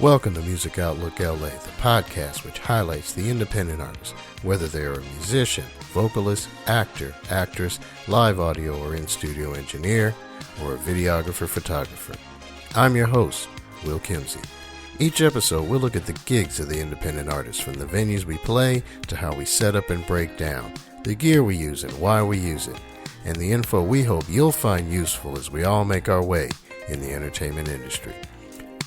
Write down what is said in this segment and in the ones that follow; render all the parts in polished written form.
Welcome to Music Outlook LA, the podcast which highlights the independent artist, whether they are a musician, vocalist, actor, actress, live audio or in-studio engineer, or a videographer, photographer. I'm your host, Will Kimsey. Each episode, we'll look at the gigs of the independent artists, from the venues we play to how we set up and break down, the gear we use and why we use it, and the info we hope you'll find useful as we all make our way in the entertainment industry.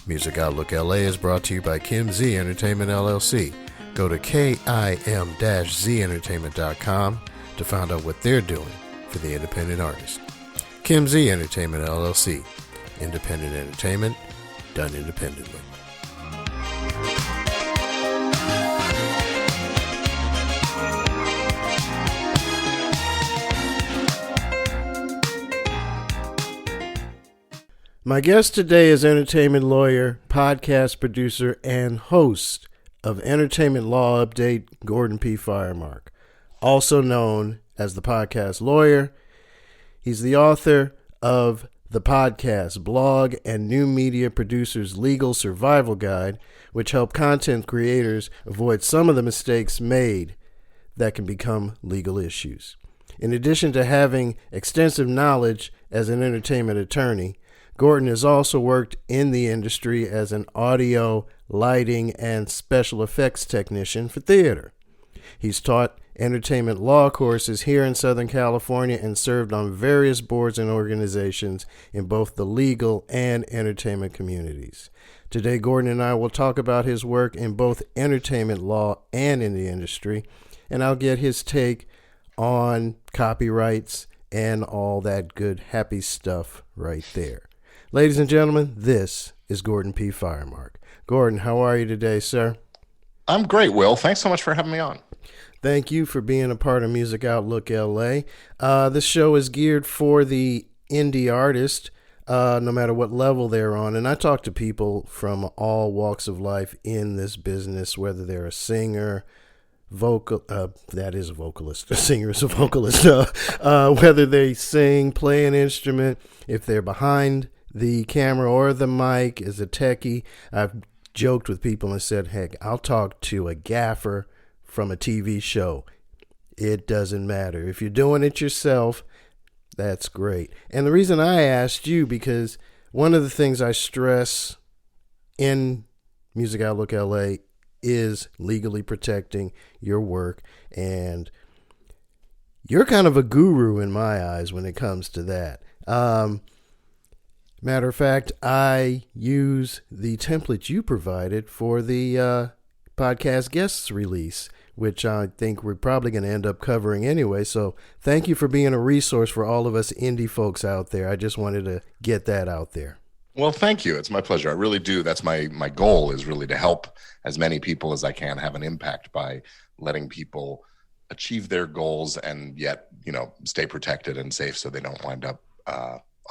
Music Outlook LA is brought to you by Kim Z Entertainment LLC. Go to kim-zentertainment.com to find out what they're doing for the independent artist. Kim Z Entertainment LLC. Independent entertainment done independently. My guest today is entertainment lawyer, podcast producer, and host of Entertainment Law Update, Gordon P. Firemark, also known as the podcast lawyer. He's the author of the podcast, blog, and new media producers' legal survival guide, which help content creators avoid some of the mistakes made that can become legal issues. In addition to having extensive knowledge as an entertainment attorney, Gordon has also worked in the industry as an audio, lighting, and special effects technician for theater. He's taught entertainment law courses here in Southern California and served on various boards and organizations in both the legal and entertainment communities. Today, Gordon and I will talk about his work in both entertainment law and in the industry, and I'll get his take on copyrights and all that good, happy stuff right there. Ladies and gentlemen, this is Gordon P. Firemark. Gordon, how are you today, sir? I'm great, Will. Thanks so much for having me on. Thank you for being a part of Music Outlook LA. This show is geared for the indie artist, no matter what level they're on. And I talk to people from all walks of life in this business, whether they're a singer, that is a vocalist. A singer is a vocalist. Whether they sing, play an instrument, if they're behind the camera or the mic, as a techie. I've joked with people and said, heck, I'll talk to a gaffer from a TV show. It doesn't matter. If you're doing it yourself, that's great. And the reason I asked you, because one of the things I stress in Music Outlook LA is legally protecting your work, and you're kind of a guru in my eyes when it comes to that. Matter of fact, I use the template you provided for the podcast guests release, which I think we're probably going to end up covering anyway. So thank you for being a resource for all of us indie folks out there. I just wanted to get that out there. Well, thank you. It's my pleasure. I really do. That's my goal, is really to help as many people as I can have an impact by letting people achieve their goals and yet, stay protected and safe so they don't wind up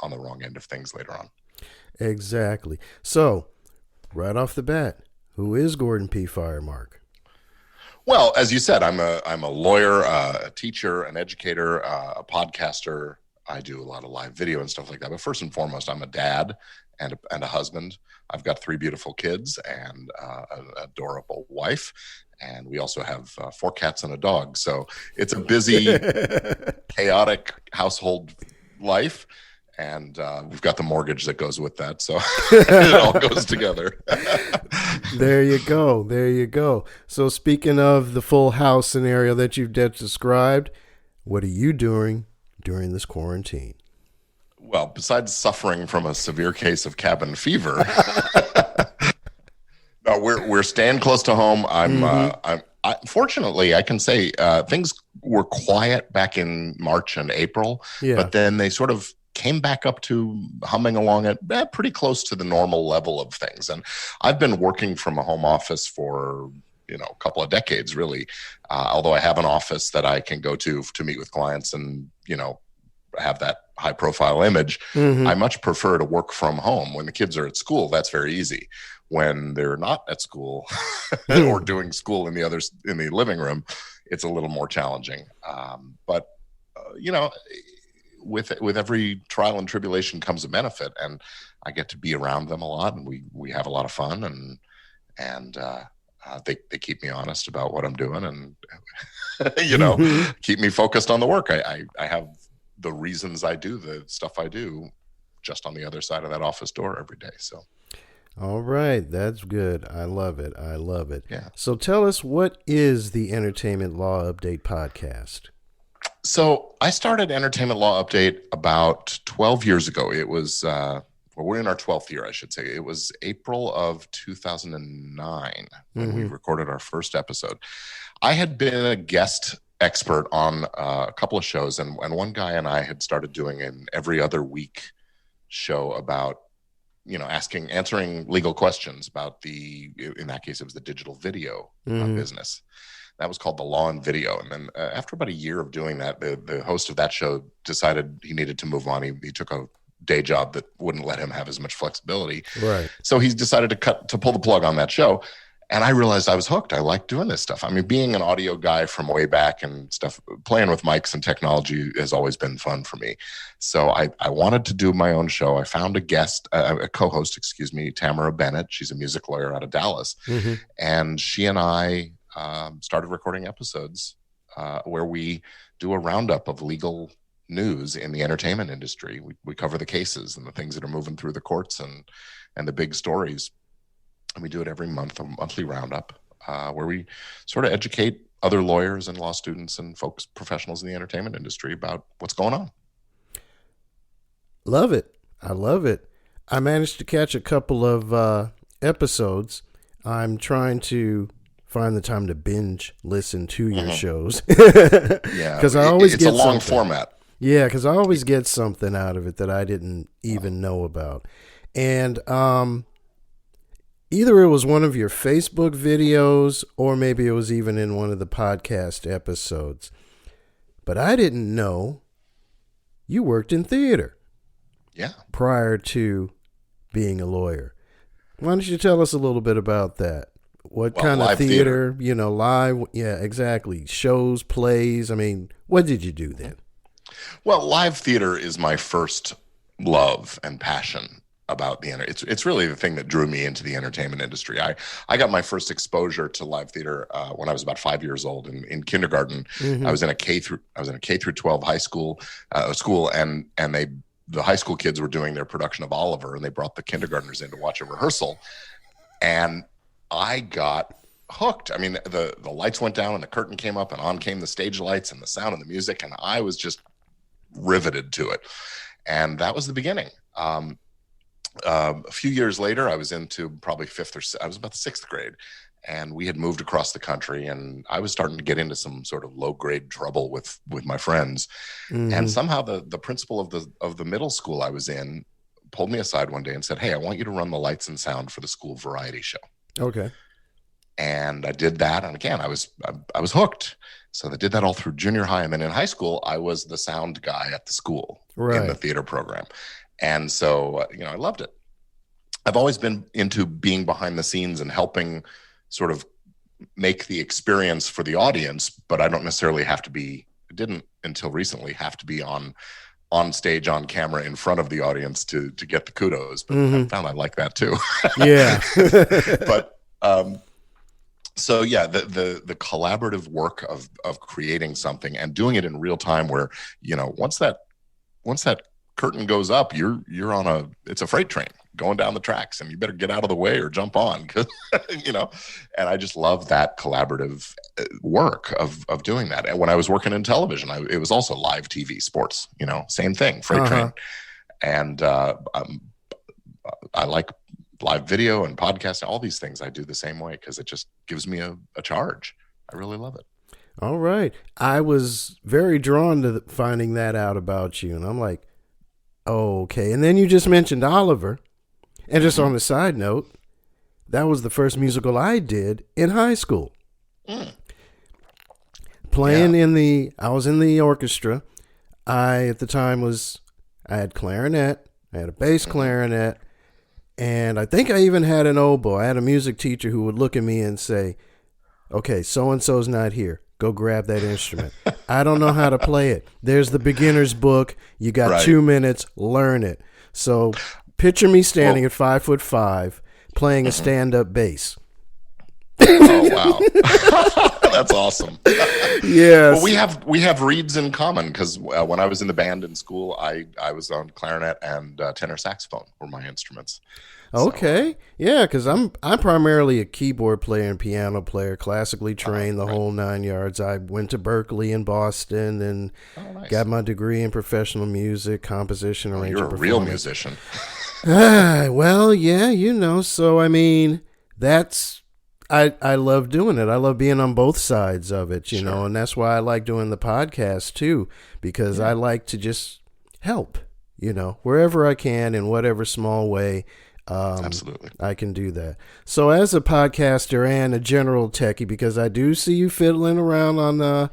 on the wrong end of things later on. Exactly. So, right off the bat, who is Gordon P. Firemark? Well, as you said, I'm a lawyer, a teacher, an educator, a podcaster. I do a lot of live video and stuff like that. But first and foremost, I'm a dad and a husband. I've got 3 beautiful kids and an adorable wife. And we also have 4 cats and a dog. So it's a busy, chaotic household life. And we've got the mortgage that goes with that. So it all goes together. There you go. There you go. So speaking of the full house scenario that you've just described, what are you doing during this quarantine? Well, besides suffering from a severe case of cabin fever, no, we're staying close to home. Fortunately, I can say things were quiet back in March and April, but then they sort of came back up to humming along at pretty close to the normal level of things. And I've been working from a home office for a couple of decades, really. Although I have an office that I can go to meet with clients and have that high profile image. I much prefer to work from home. When the kids are at school, that's very easy. When they're not at school or doing school in the living room, it's a little more challenging. But with every trial and tribulation comes a benefit, and I get to be around them a lot, and we have a lot of fun, and and they keep me honest about what I'm doing, and you know, keep me focused on the work. I have the reasons I do the stuff I do just on the other side of that office door every day. So. All right. That's good. I love it. I love it. Yeah. So tell us, what is the Entertainment Law Update podcast? So I started Entertainment Law Update about 12 years ago. It was, we're in our 12th year, I should say. It was April of 2009 when we recorded our first episode. I had been a guest expert on a couple of shows, and one guy and I had started doing an every other week show about, you know, answering legal questions about in that case, it was the digital video business. That was called The Law and Video. And then after about a year of doing that, the host of that show decided he needed to move on. He took a day job that wouldn't let him have as much flexibility. Right. So he decided to pull the plug on that show. And I realized I was hooked. I like doing this stuff. I mean, being an audio guy from way back and stuff, playing with mics and technology has always been fun for me. So I wanted to do my own show. I found a co-host, Tamara Bennett. She's a music lawyer out of Dallas. And she and I started recording episodes where we do a roundup of legal news in the entertainment industry. We cover the cases and the things that are moving through the courts and the big stories. And we do it every month, a monthly roundup, where we sort of educate other lawyers and law students and folks, professionals in the entertainment industry about what's going on. Love it. I love it. I managed to catch a couple of episodes. I'm trying to find the time to binge listen to your shows. Yeah, because I always it's get a long something. format. Yeah, because I always get something out of it that I didn't even know about. And either it was one of your Facebook videos or maybe it was even in one of the podcast episodes. But I didn't know you worked in theater. Yeah. Prior to being a lawyer. Why don't you tell us a little bit about that? What kind of theater, you know, live? Yeah, exactly. Shows, plays. I mean, what did you do then? Well, live theater is my first love and passion about the it's really the thing that drew me into the entertainment industry. I got my first exposure to live theater when I was about 5 years old in kindergarten. I was in a K through 12 high school and the high school kids were doing their production of Oliver, and they brought the kindergartners in to watch a rehearsal, and I got hooked. I mean, the lights went down and the curtain came up and on came the stage lights and the sound and the music, and I was just riveted to it. And that was the beginning. A few years later, I was into probably I was about the 6th grade, and we had moved across the country, and I was starting to get into some sort of low grade trouble with my friends. And somehow the principal of the middle school I was in pulled me aside one day and said, "Hey, I want you to run the lights and sound for the school variety show." Okay. And I did that, and again, I was hooked. So I did that all through junior high, and then in high school, I was the sound guy at the school in the theater program. And so, I loved it. I've always been into being behind the scenes and helping sort of make the experience for the audience, but I don't necessarily didn't until recently have to be on stage, on camera, in front of the audience to get the kudos. But I found I like that too. Yeah. But so yeah, the collaborative work of creating something and doing it in real time, where once that curtain goes up, you're on it's a freight train going down the tracks, and you better get out of the way or jump on, because and I just love that collaborative work of doing that. And when I was working in television, it was also live TV sports, same thing, freight train. And I like live video and podcasting, all these things I do the same way, because it just gives me a charge. I really love it. All right. I was very drawn to finding that out about you, and I'm like, oh, okay. And then you just mentioned Oliver. And just on a side note, that was the first musical I did in high school. Playing I was in the orchestra. At the time I had clarinet, I had a bass clarinet, and I think I even had an oboe. I had a music teacher who would look at me and say, "Okay, so-and-so's not here. Go grab that instrument." I don't know how to play it. There's the beginner's book. You got 2 minutes, learn it. So picture me standing at 5'5", playing a stand-up bass. Oh wow, that's awesome. Yes. Well, we have reeds in common because when I was in the band in school, I was on clarinet and tenor saxophone were my instruments. Okay, so, yeah, because I'm primarily a keyboard player and piano player, classically trained, the whole 9 yards. I went to Berkeley in Boston and got my degree in professional music, composition, arrangement. You're a real musician. Well, yeah, you know. So I mean, that's I love doing it. I love being on both sides of it, you know, and that's why I like doing the podcast too, because I like to just help, you know, wherever I can in whatever small way. Absolutely. I can do that. So as a podcaster and a general techie, because I do see you fiddling around on the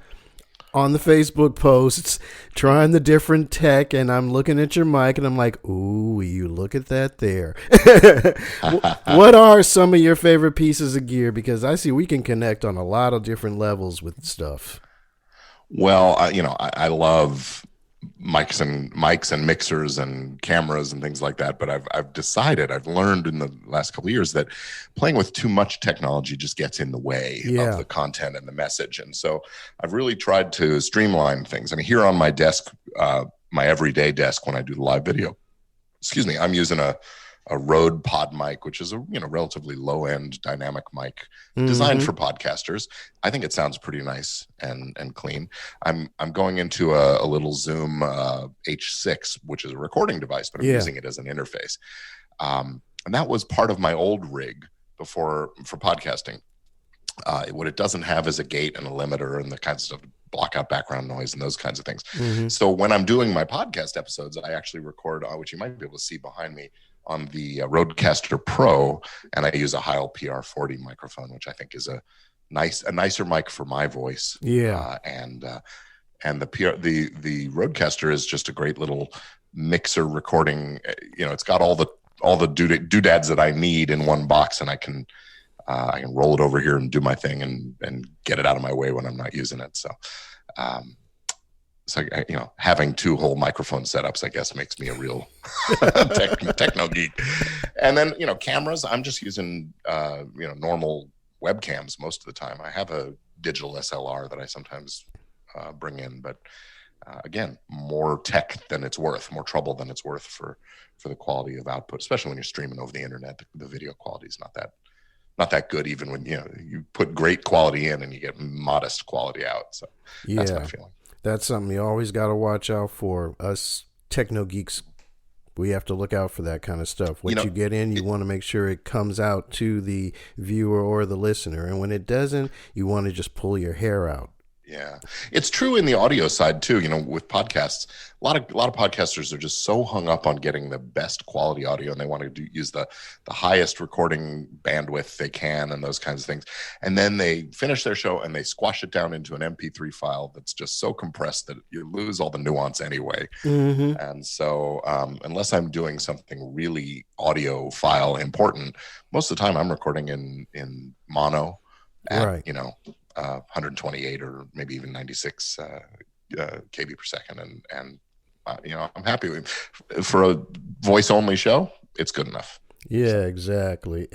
Facebook posts, trying the different tech, and I'm looking at your mic and I'm like, ooh, you look at that there. What are some of your favorite pieces of gear? Because I see we can connect on a lot of different levels with stuff. Well, I love mics and mixers and cameras and things like that, but I've learned in the last couple of years that playing with too much technology just gets in the way of the content and the message. And so I've really tried to streamline things. I mean, here on my desk, my everyday desk when I do the live video, I'm using a Rode pod mic, which is a relatively low end dynamic mic designed for podcasters. I think it sounds pretty nice and clean. I'm going into a little Zoom H6, which is a recording device, but I'm using it as an interface. And that was part of my old rig before for podcasting. What it doesn't have is a gate and a limiter and the kinds of stuff to block out background noise and those kinds of things. So when I'm doing my podcast episodes, I actually record, which you might be able to see behind me, on the Rodecaster Pro, and I use a Halen PR40 microphone, which I think is a nicer mic for my voice. And the Rodecaster is just a great little mixer recording. It's got all the doodads that I need in one box, and I can roll it over here and do my thing and get it out of my way when I'm not using it. So. So, having two whole microphone setups, I guess, makes me a real techno geek. And then, cameras, I'm just using, normal webcams most of the time. I have a digital SLR that I sometimes bring in, but again, more tech than it's worth, more trouble than it's worth for the quality of output, especially when you're streaming over the internet. The video quality is not that good, even when, you put great quality in and you get modest quality out. So that's my feeling. That's something you always got to watch out for. Us techno geeks, we have to look out for that kind of stuff. What you get in, you want to make sure it comes out to the viewer or the listener. And when it doesn't, you want to just pull your hair out. Yeah, it's true in the audio side too. With podcasts, a lot of podcasters are just so hung up on getting the best quality audio, and they want to use the highest recording bandwidth they can, and those kinds of things. And then they finish their show and they squash it down into an MP3 file that's just so compressed that you lose all the nuance anyway. And so, unless I'm doing something really audiophile important, most of the time I'm recording in mono at 128 or maybe even 96 kb per second, and I'm happy with, for a voice only show, it's good enough. Exactly.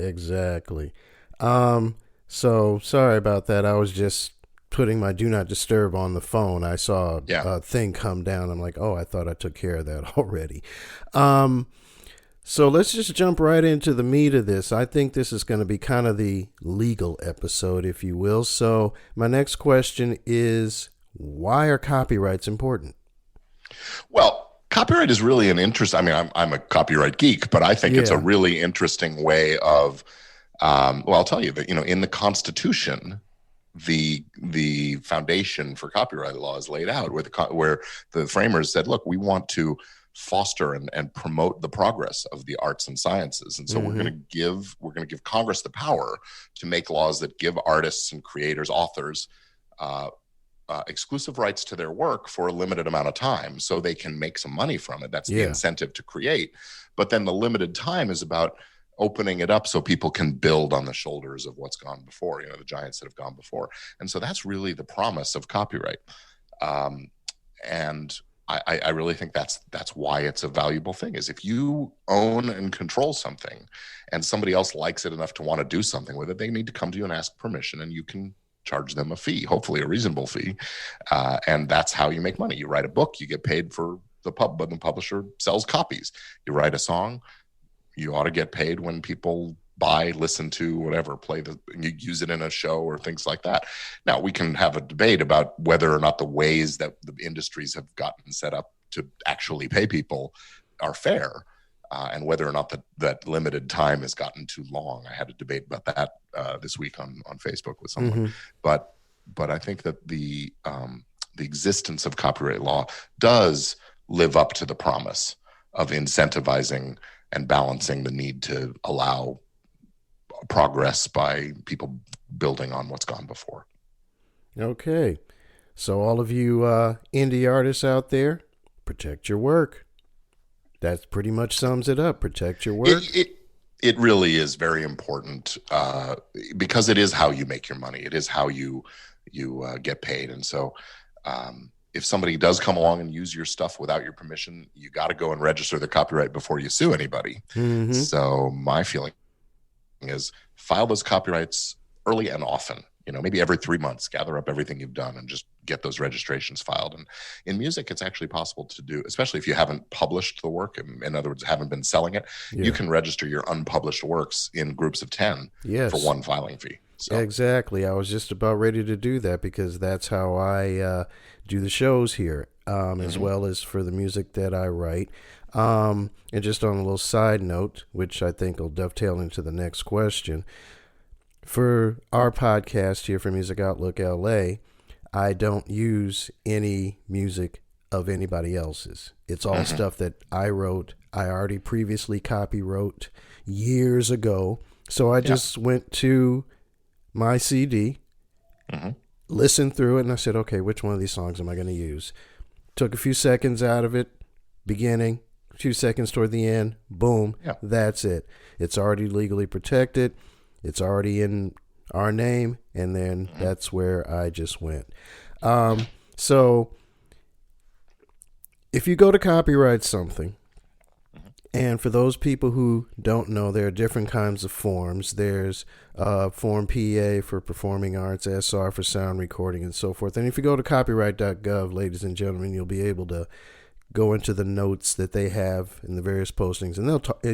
So sorry about that. I was just putting my do not disturb on the phone. I saw a thing come down. I'm like, oh, I thought I took care of that already. So let's just jump right into the meat of this. I think this is going to be kind of the legal episode, if you will. So my next question is, why are copyrights important? Well, copyright is really an interest. I mean, I'm a copyright geek, but I think it's a really interesting way of, I'll tell you that, in the Constitution, the foundation for copyright law is laid out where the framers said, look, we want to foster and promote the progress of the arts and sciences, and so we're going to give Congress the power to make laws that give artists and creators, authors, exclusive rights to their work for a limited amount of time, so they can make some money from it. That's the incentive to create. But then the limited time is about opening it up so people can build on the shoulders of what's gone before, the giants that have gone before. And so that's really the promise of copyright. And I really think that's why it's a valuable thing, is if you own and control something and somebody else likes it enough to want to do something with it, they need to come to you and ask permission, and you can charge them a fee, hopefully a reasonable fee. And that's how you make money. You write a book, you get paid for the publisher sells copies. You write a song, you ought to get paid when people buy, listen to, whatever, you use it in a show or things like that. Now, we can have a debate about whether or not the ways that the industries have gotten set up to actually pay people are fair, and whether or not that limited time has gotten too long. I had a debate about that this week on Facebook with someone. But I think that the existence of copyright law does live up to the promise of incentivizing and balancing the need to allow progress by people building on what's gone before. Okay. So all of you indie artists out there, protect your work. That pretty much sums it up. Protect your work. It really is very important, because it is how you make your money. It is how you get paid. And so if somebody does come along and use your stuff without your permission, you got to go and register the copyright before you sue anybody. So my feeling is file those copyrights early and often, maybe every 3 months, gather up everything you've done and just get those registrations filed. And in music, it's actually possible to do, especially if you haven't published the work, in other words, haven't been selling it, you can register your unpublished works in groups of 10 for one filing fee. So. Exactly. I was just about ready to do that because that's how I do the shows here, as well as for the music that I write. And just on a little side note, which I think will dovetail into the next question, for our podcast here for Music Outlook LA, I don't use any music of anybody else's. It's all stuff that I wrote. I already previously copywrote years ago. So I just went to my CD, listened through it, and I said, okay, which one of these songs am I going to use? Took a few seconds out of it, beginning, a few seconds toward the end, boom, that's it. It's already legally protected. It's already in our name, and then that's where I just went. So if you go to copyright something, and for those people who don't know, there are different kinds of forms. There's Form PA for performing arts, SR for sound recording, and so forth. And if you go to copyright.gov, ladies and gentlemen, you'll be able to go into the notes that they have in the various postings, and they'll talk,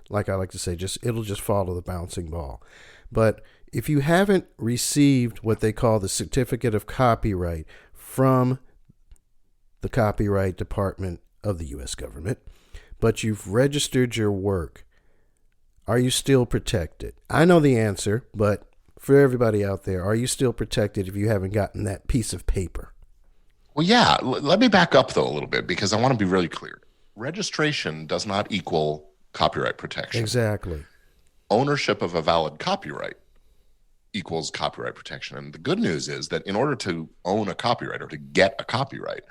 like I like to say, it'll just follow the bouncing ball. But if you haven't received what they call the certificate of copyright from the Copyright Department of the U.S. government, but you've registered your work, are you still protected? I know the answer, but for everybody out there, are you still protected if you haven't gotten that piece of paper? Well, yeah. Let me back up, though, a little bit, because I want to be really clear. Registration does not equal copyright protection. Exactly. Ownership of a valid copyright equals copyright protection. And the good news is that in order to own a copyright or to get a copyright,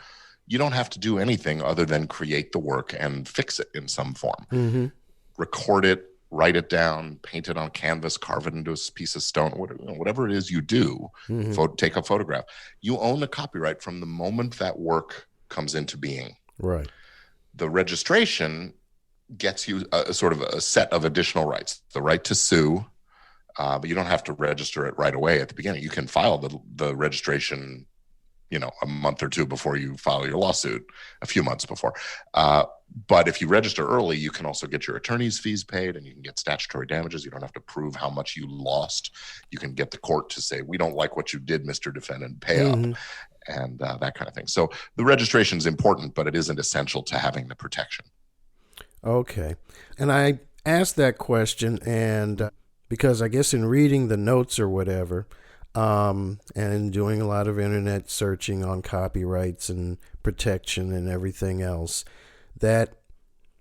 you don't have to do anything other than create the work and fix it in some form. Record it, write it down, paint it on canvas, carve it into a piece of stone, whatever it is you do, take a photograph. You own the copyright from the moment that work comes into being. Right. The registration gets you a sort of a set of additional rights. The right to sue, but you don't have to register it right away at the beginning. You can file the registration, a month or two before you file your lawsuit, a few months before. But if you register early, you can also get your attorney's fees paid, and you can get statutory damages. You don't have to prove how much you lost. You can get the court to say, we don't like what you did, Mr. Defendant, pay up, and that kind of thing. So the registration is important, but it isn't essential to having the protection. Okay. And I asked that question, and because I guess in reading the notes or whatever, and doing a lot of internet searching on copyrights and protection and everything else, that,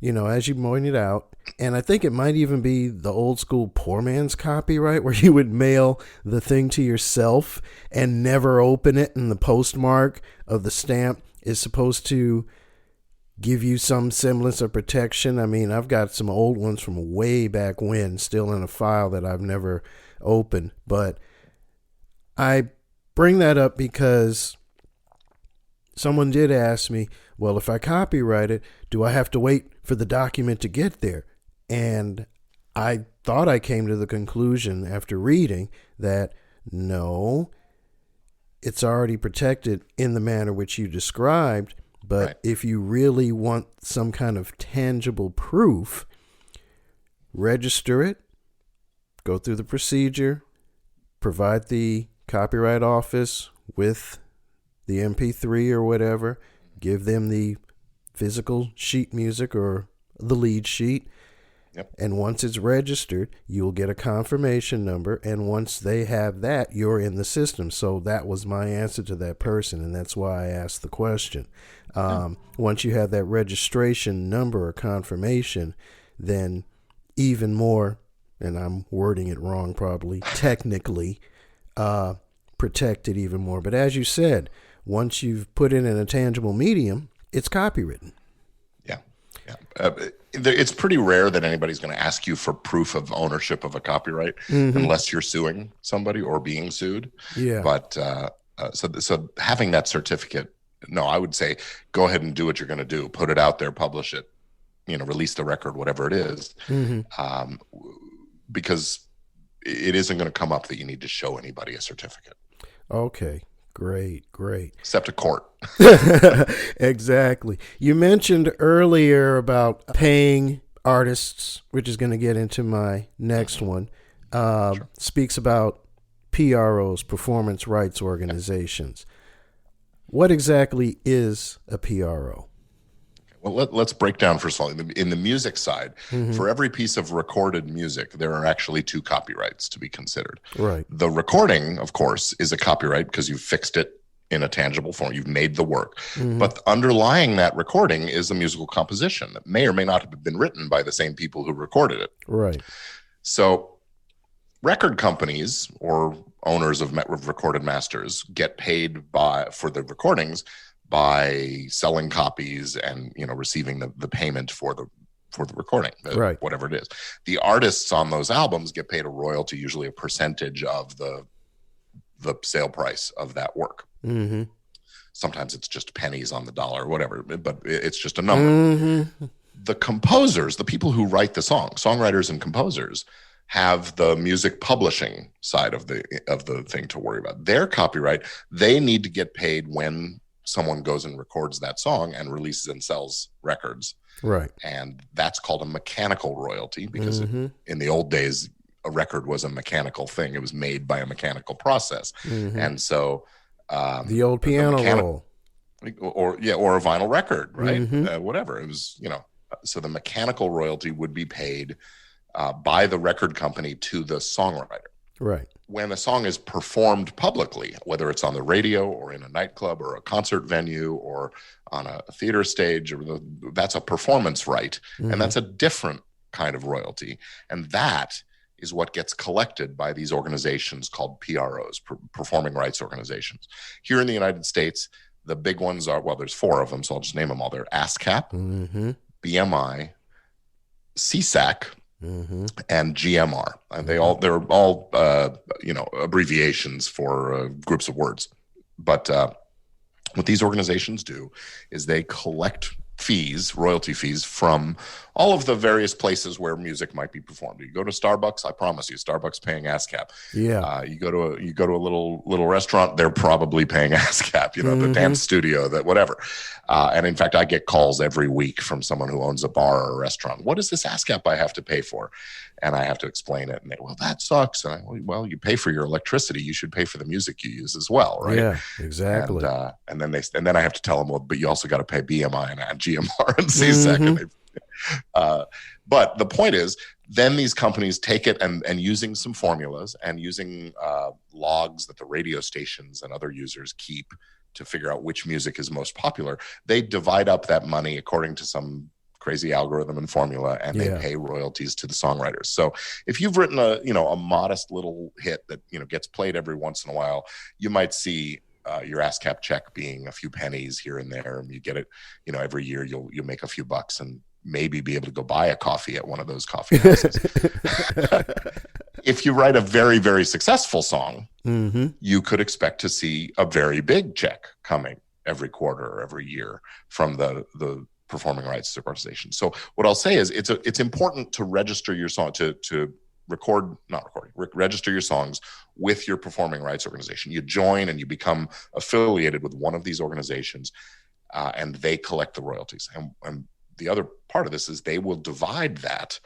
as you pointed out, and I think it might even be the old school poor man's copyright, where you would mail the thing to yourself and never open it, and the postmark of the stamp is supposed to give you some semblance of protection. I mean, I've got some old ones from way back when still in a file that I've never opened, but I bring that up because someone did ask me, well, if I copyright it, do I have to wait for the document to get there? And I thought I came to the conclusion after reading that no, it's already protected in the manner which you described. But Right. if you really want some kind of tangible proof, register it, go through the procedure, provide the Copyright Office with the MP3 or whatever, give them the physical sheet music or the lead sheet. Yep. And once it's registered, you'll get a confirmation number. And once they have that, you're in the system. So that was my answer to that person. And that's why I asked the question. Once you have that registration number or confirmation, then even more, and I'm wording it wrong probably, technically protected even more. But as you said, once you've put it in a tangible medium, it's copywritten. Yeah. It's pretty rare that anybody's going to ask you for proof of ownership of a copyright unless you're suing somebody or being sued. Yeah. But so having that certificate, no, I would say go ahead and do what you're going to do. Put it out there, publish it, release the record, whatever it is, because it isn't going to come up that you need to show anybody a certificate. Okay. Great. Except a court. Exactly. You mentioned earlier about paying artists, which is going to get into my next one. Sure. Speaks about PROs, performance rights organizations. What exactly is a PRO? Well, let's break down first of all. In the music side, for every piece of recorded music, there are actually 2 copyrights to be considered. Right. The recording, of course, is a copyright because you've fixed it in a tangible form. You've made the work. But underlying that recording is a musical composition that may or may not have been written by the same people who recorded it. Right. So record companies or owners of recorded masters get paid for the recordings by selling copies and receiving the payment for the recording, right, whatever it is. The artists on those albums get paid a royalty, usually a percentage of the sale price of that work. Sometimes it's just pennies on the dollar or whatever, but it's just a number. The composers, the people who write the songwriters and composers, have the music publishing side of the thing to worry about. Their copyright, they need to get paid when someone goes and records that song and releases and sells records. Right. And that's called a mechanical royalty because in the old days, a record was a mechanical thing. It was made by a mechanical process. And so the old piano roll. Or a vinyl record, right? Whatever. It was, so the mechanical royalty would be paid by the record company to the songwriter. Right. When a song is performed publicly, whether it's on the radio or in a nightclub or a concert venue or on a theater stage, that's a performance right. And that's a different kind of royalty. And that is what gets collected by these organizations called PROs, performing rights organizations. Here in the United States, the big ones are, well, there's 4 of them, so I'll just name them all. They're ASCAP, BMI, CSAC, and GMR, and they're all abbreviations for groups of words. But what these organizations do is they collect royalty fees from all of the various places where music might be performed. You go to Starbucks, I promise you, Starbucks paying ASCAP. Yeah. You go to a little restaurant, they're probably paying ASCAP. The dance studio, that whatever. And in fact, I get calls every week from someone who owns a bar or a restaurant. What is this ASCAP I have to pay for? And I have to explain it. And they, well, that sucks. And well, you pay for your electricity. You should pay for the music you use as well, right? Yeah, exactly. And then I have to tell them, well, but you also got to pay BMI and GMR and CSAC. But the point is, then these companies take it and using some formulas and using logs that the radio stations and other users keep to figure out which music is most popular, they divide up that money according to some crazy algorithm and formula, and they pay royalties to the songwriters. So if you've written a modest little hit that gets played every once in a while, you might see your ASCAP check being a few pennies here and there, and you get it every year. You'll make a few bucks and maybe be able to go buy a coffee at one of those coffee houses. If you write a very, very successful song, you could expect to see a very big check coming every quarter or every year from the performing rights organization. So what I'll say is it's important to register your song, to register your songs with your performing rights organization. You join and you become affiliated with one of these organizations, and they collect the royalties. And the other part of this is they will divide that,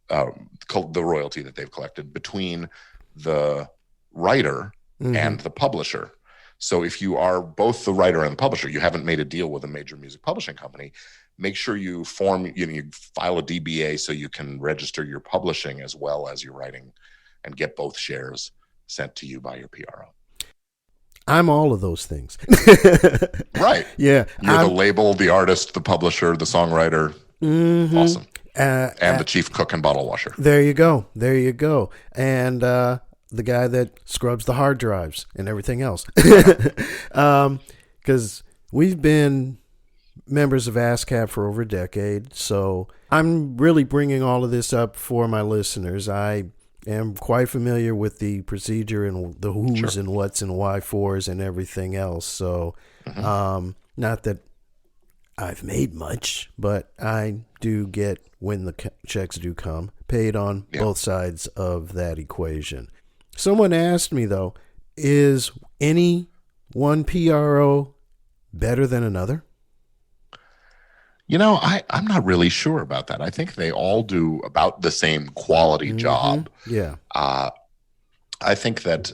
the royalty that they've collected, between the writer and the publisher. So if you are both the writer and the publisher, you haven't made a deal with a major music publishing company, make sure you you file a DBA so you can register your publishing as well as your writing and get both shares sent to you by your PRO. I'm all of those things. Right. Yeah. You're the label, the artist, the publisher, the songwriter. Awesome. And the chief cook and bottle washer. There you go. There you go. And the guy that scrubs the hard drives and everything else. Because we've been members of ASCAP for over a decade, so I'm really bringing all of this up for my listeners. I am quite familiar with the procedure and the who's and what's and why fors and everything else. So not that I've made much, but I do get, when the checks do come, paid on both sides of that equation. Someone asked me, though, is any one PRO better than another? You know, I'm not really sure about that. I think they all do about the same quality job. Yeah. I think that,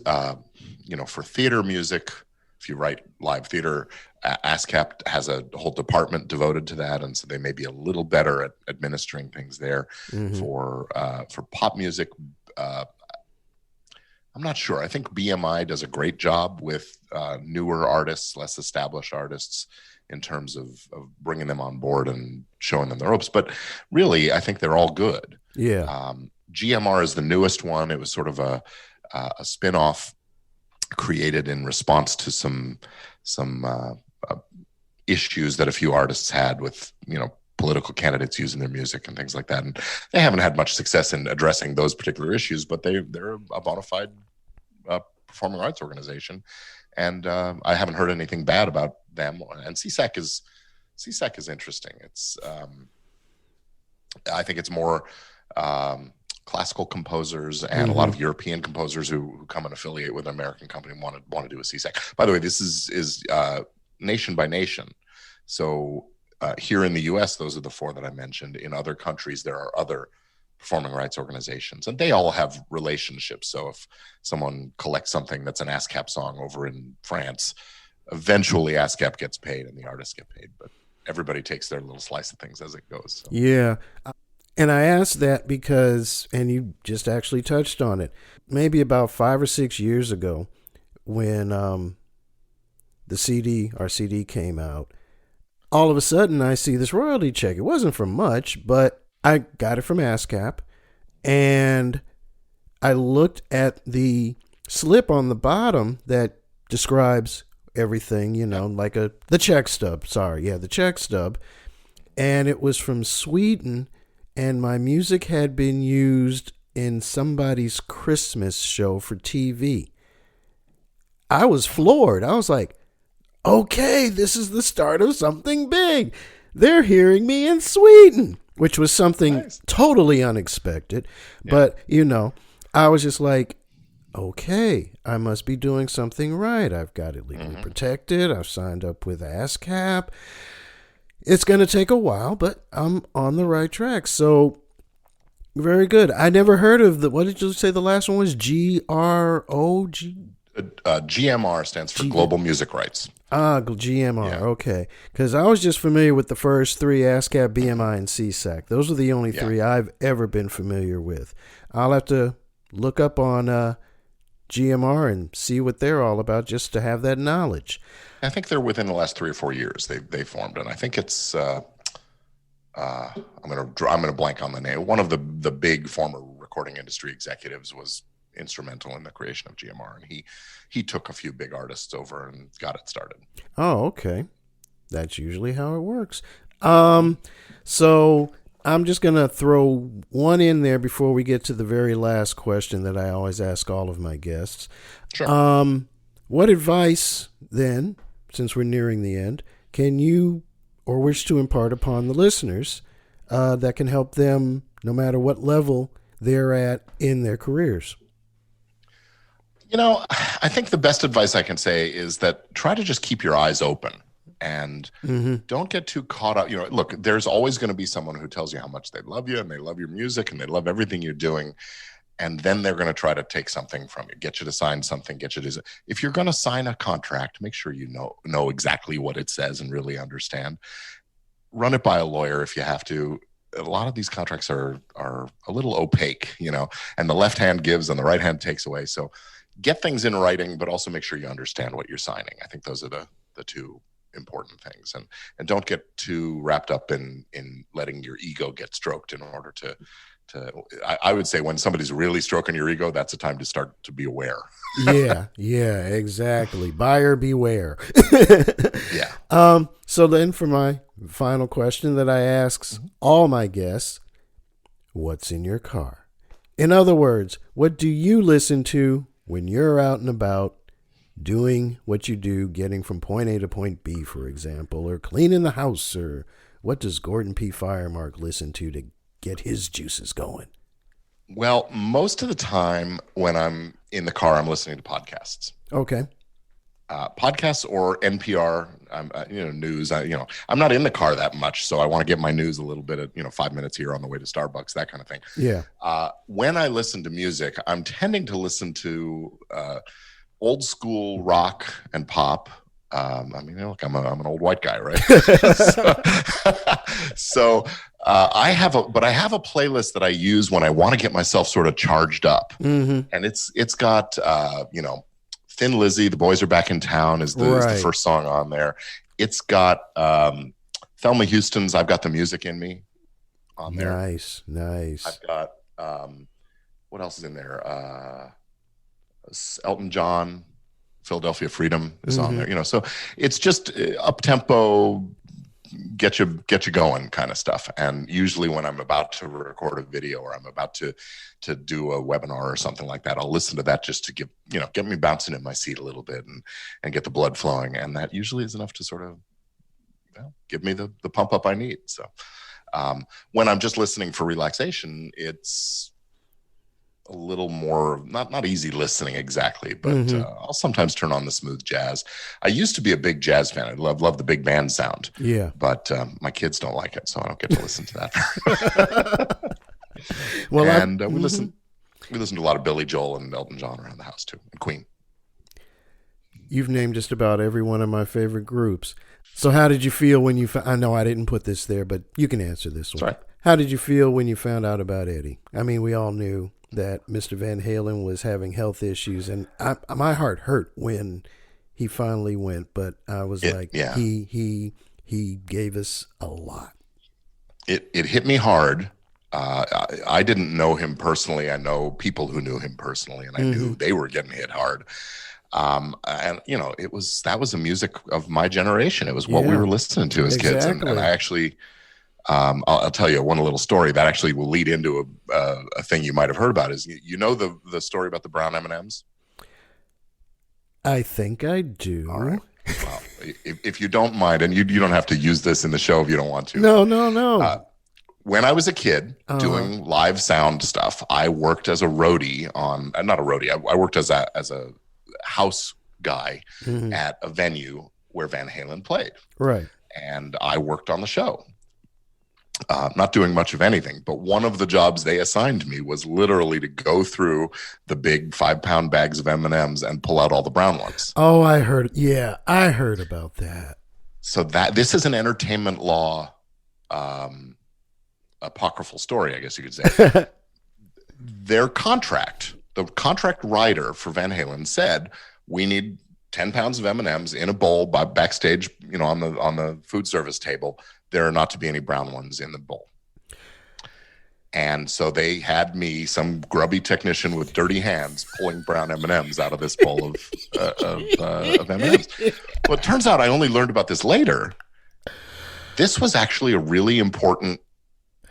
for theater music, if you write live theater, ASCAP has a whole department devoted to that, and so they may be a little better at administering things there. For pop music, I'm not sure. I think BMI does a great job with newer artists, less established artists, in terms of bringing them on board and showing them the ropes. But really, I think they're all good. Yeah. GMR is the newest one. It was sort of a spin-off created in response to some issues that a few artists had with, political candidates using their music and things like that. And they haven't had much success in addressing those particular issues, but they're a bona fide performing arts organization. And I haven't heard anything bad about them. And CSAC is interesting. It's I think it's more classical composers and a lot of European composers who come and affiliate with an American company and want to do a CSAC. By the way, this is nation by nation. So here in the U.S., those are the four that I mentioned. In other countries, there are other performing rights organizations, and they all have relationships. So if someone collects something that's an ASCAP song over in France, eventually ASCAP gets paid and the artists get paid, but everybody takes their little slice of things as it goes. So. Yeah. And I asked that because, and you just actually touched on it, maybe about 5 or 6 years ago when our CD came out, all of a sudden I see this royalty check. It wasn't for much, but I got it from ASCAP, and I looked at the slip on the bottom that describes everything, like the check stub. The check stub. And it was from Sweden, and my music had been used in somebody's Christmas show for TV. I was floored. I was like, okay, this is the start of something big. They're hearing me in Sweden, which was something totally unexpected. Yeah. But, I was just like, okay, I must be doing something right. I've got it legally protected. I've signed up with ASCAP. It's going to take a while, but I'm on the right track. So, very good. I never heard of what did you say the last one was? GROG? GMR stands for Global Music Rights. GMR, yeah. Okay. Because I was just familiar with the first three, ASCAP, BMI, and CSAC. Those are the only three I've ever been familiar with. I'll have to look up on GMR and see what they're all about just to have that knowledge. I think they're within the last 3 or 4 years they formed, and I think it's I'm gonna blank on the name. One of the big former recording industry executives was instrumental in the creation of GMR, and he took a few big artists over and got it started. Oh, okay. That's usually how it works. So I'm just going to throw one in there before we get to the very last question that I always ask all of my guests. Sure. What advice, then, since we're nearing the end, can you or wish to impart upon the listeners that can help them no matter what level they're at in their careers? I think the best advice I can say is that try to just keep your eyes open and don't get too caught up. Look, there's always going to be someone who tells you how much they love you and they love your music and they love everything you're doing. And then they're going to try to take something from you, get you to sign something, if you're going to sign a contract, make sure you know exactly what it says and really understand. Run it by a lawyer if you have to. A lot of these contracts are a little opaque, and the left hand gives and the right hand takes away. So get things in writing, but also make sure you understand what you're signing. I think those are the two important things. And don't get too wrapped up in letting your ego get stroked in order to I would say when somebody's really stroking your ego, that's a time to start to be aware. Yeah, exactly. Buyer beware. Yeah. So then for my final question that I ask all my guests, what's in your car? In other words, what do you listen to when you're out and about doing what you do, getting from point A to point B, for example, or cleaning the house, or what does Gordon P. Firemark listen to get his juices going? Well, most of the time when I'm in the car, I'm listening to podcasts. Okay. Podcasts or NPR, news. I'm not in the car that much, so I want to get my news a little bit of 5 minutes here on the way to Starbucks, that kind of thing. Yeah. When I listen to music, I'm tending to listen to old school rock and pop. I'm an old white guy, right? So I have a playlist that I use when I want to get myself sort of charged up, and it's got Thin Lizzy, The Boys Are Back in Town is the first song on there. It's got Thelma Houston's I've Got the Music in Me on there. Nice. I've got what else is in there? Elton John, Philadelphia Freedom is on there. So it's just up tempo, get you going kind of stuff. And usually when I'm about to record a video or I'm about to do a webinar or something like that, I'll listen to that just to get me bouncing in my seat a little bit and get the blood flowing. And that usually is enough to sort of give me the pump up I need. So when I'm just listening for relaxation, it's a little more not easy listening exactly, but I'll sometimes turn on the smooth jazz. I used to be a big jazz fan. I love the big band sound. Yeah, but my kids don't like it, so I don't get to listen to that. Well, we listen to a lot of Billy Joel and Elton John around the house too, and Queen. You've named just about every one of my favorite groups. So how did you feel when I know I didn't put this there, but you can answer this one. Sorry. How did you feel when you found out about Eddie? I mean, we all knew that Mr. Van Halen was having health issues, and my heart hurt when he finally went. But I was he gave us a lot. It hit me hard. I didn't know him personally. I know people who knew him personally, and I knew they were getting hit hard. And that was the music of my generation. It was what we were listening to as kids, and I actually. I'll tell you one little story that actually will lead into a thing you might have heard about. Is the story about the brown M&Ms? I think I do. All right. Well, if you don't mind, and you don't have to use this in the show if you don't want to. No. When I was a kid doing live sound stuff, I worked as a roadie on not a roadie. I worked as a house guy at a venue where Van Halen played. Right. And I worked on the show. Not doing much of anything, but one of the jobs they assigned me was literally to go through the big 5-pound bags of M&Ms and pull out all the brown ones. Oh, I heard about that. So this is an entertainment law apocryphal story, I guess you could say. The contract writer for Van Halen said, we need 10 pounds of M&Ms in a bowl backstage, on the food service table. There are not to be any brown ones in the bowl. And so they had me, some grubby technician with dirty hands, pulling brown M&Ms out of this bowl of M&Ms. Well, it turns out I only learned about this later. This was actually a really important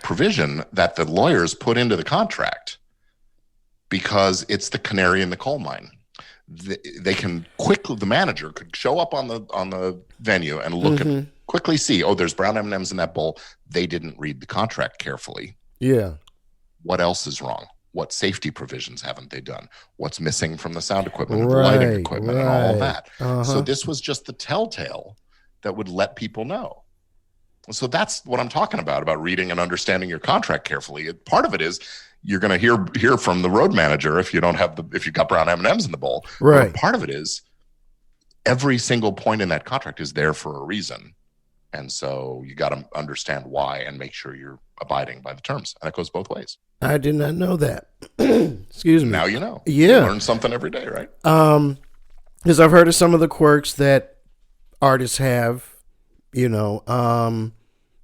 provision that the lawyers put into the contract because it's the canary in the coal mine. they can quickly, the manager could show up on the venue and look at, quickly see, oh, there's brown M&Ms in that bowl. They didn't read the contract carefully. Yeah. What else is wrong? What safety provisions haven't they done? What's missing from the sound equipment and the lighting equipment and all that? So this was just the telltale that would let people know. So that's what I'm talking about reading and understanding your contract carefully. Part of it is you're going to hear from the road manager if you don't have if you've got brown M&Ms in the bowl. Right. Part of it is every single point in that contract is there for a reason. And so you got to understand why and make sure you're abiding by the terms. And it goes both ways. I did not know that. Excuse me. Now you know. Yeah. You learn something every day, right? Because I've heard of some of the quirks that artists have,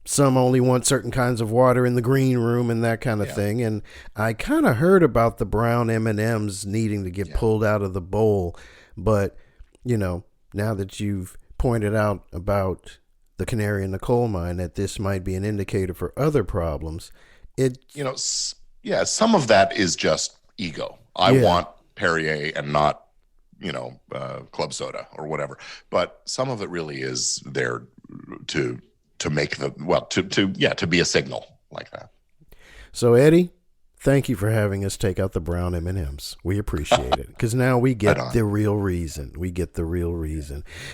some only want certain kinds of water in the green room and that kind of thing. And I kind of heard about the brown M&Ms needing to get pulled out of the bowl. But, now that you've pointed out about the canary in the coal mine, that this might be an indicator for other problems, some of that is just ego. I want Perrier and not, club soda or whatever. But some of it really is there to make to be a signal like that. So Eddie, thank you for having us take out the brown M&Ms. We appreciate it, because now we get the real reason.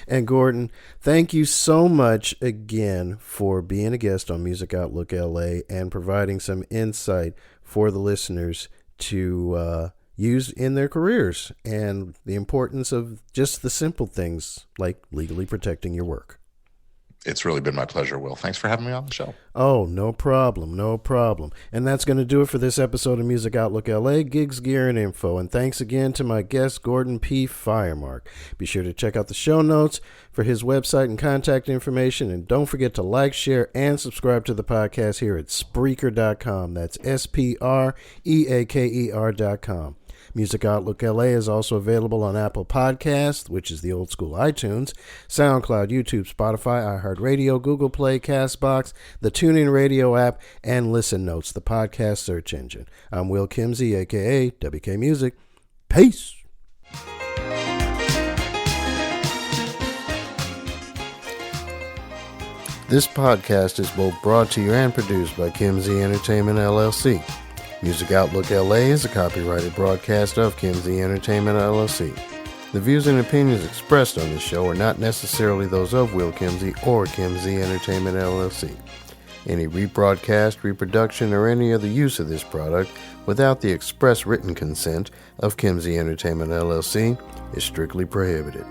And Gordon, thank you so much again for being a guest on Music Outlook LA and providing some insight for the listeners to use in their careers, and the importance of just the simple things like legally protecting your work. It's really been my pleasure, Will. Thanks for having me on the show. Oh, no problem. And that's going to do it for this episode of Music Outlook LA, Gigs, Gear, and Info. And thanks again to my guest, Gordon P. Firemark. Be sure to check out the show notes for his website and contact information. And don't forget to like, share, and subscribe to the podcast here at Spreaker.com. That's Spreaker.com. Music Outlook LA is also available on Apple Podcasts, which is the old school iTunes, SoundCloud, YouTube, Spotify, iHeartRadio, Google Play, CastBox, the TuneIn Radio app, and Listen Notes, the podcast search engine. I'm Will Kimsey, a.k.a. WK Music. Peace. This podcast is both brought to you and produced by Kimsey Entertainment, LLC. Music Outlook LA is a copyrighted broadcast of Kimsey Entertainment, LLC. The views and opinions expressed on this show are not necessarily those of Will Kimsey or Kimsey Entertainment, LLC. Any rebroadcast, reproduction, or any other use of this product without the express written consent of Kimsey Entertainment, LLC is strictly prohibited.